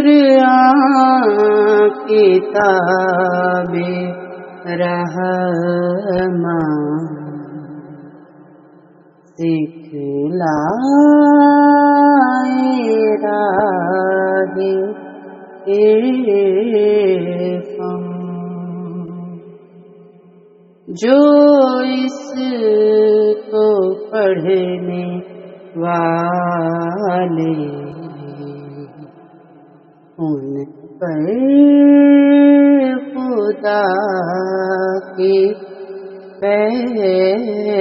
قرآن کتاب رحمان سکھلائے راہ عرفان، جو اس کو پڑھنے والے ان پر خدا کی پیغام،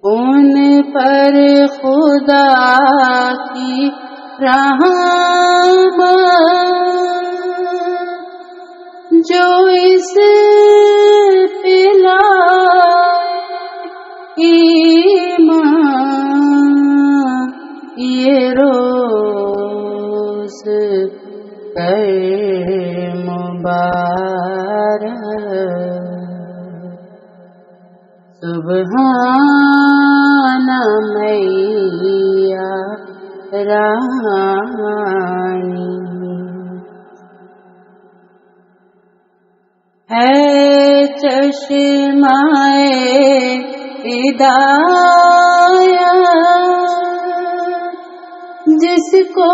ان پر خدا کی رحمت، جو اس پہ لائے ایمان، یہ روز کر مبارک، سبحان میاں رانی، ہے چشمہ ہدایت، جس کو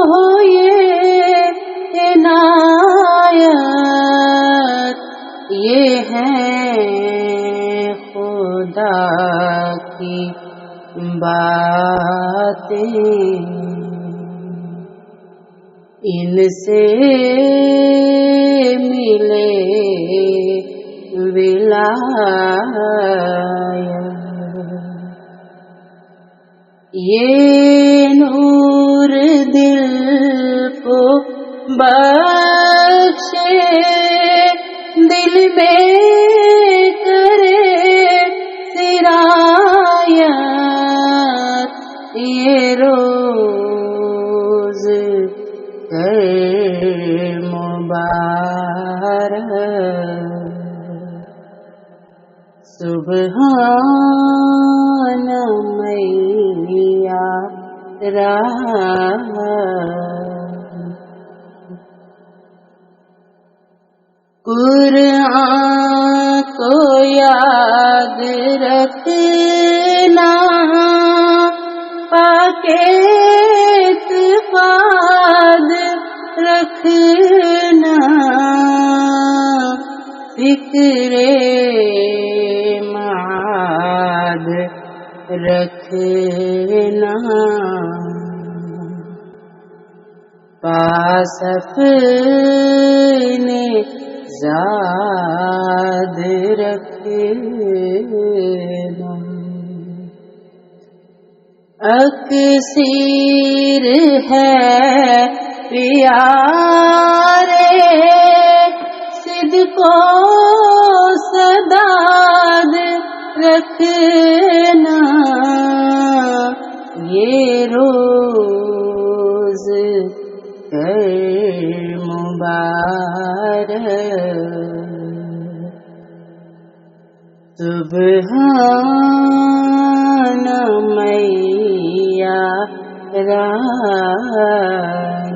ہو یہ عنایت، یہ ہے خدا کی باتیں، ان سے ملے ولایت، یہ نور دل کو بخشے، دل میں کرے سرایت، یہ روز کر مبارک، سبحان میاں رانی۔ قرآن کو یاد رکھنا، پاک اعتقاد رکھنا، فکر معاد رکھنا، پاس اپنے ذات رکھنا، اکثیر ہے پیارے صدق و سداد رکھنا، یہ روز کر مبارک، سبحان میاں رانی۔